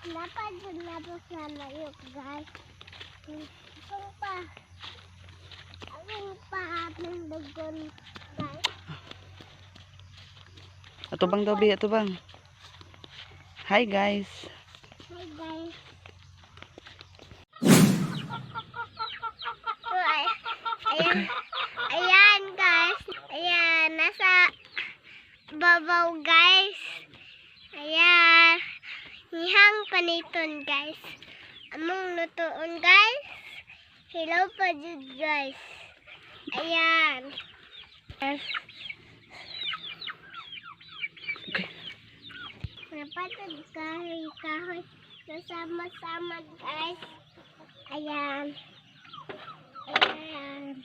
Napad na mayok guys. Aling pa ating dugon guys. Ato bang dobi, ato bang. Hi guys. Hi guys. Ayan guys. Ayan, nasa babaw guys. Ayan. Nihang paniton guys. Among lutuon guys. Hello pa dyan guys. Ayan. Okay. Napatid kahoy sama-sama guys. Ayan. Ayan.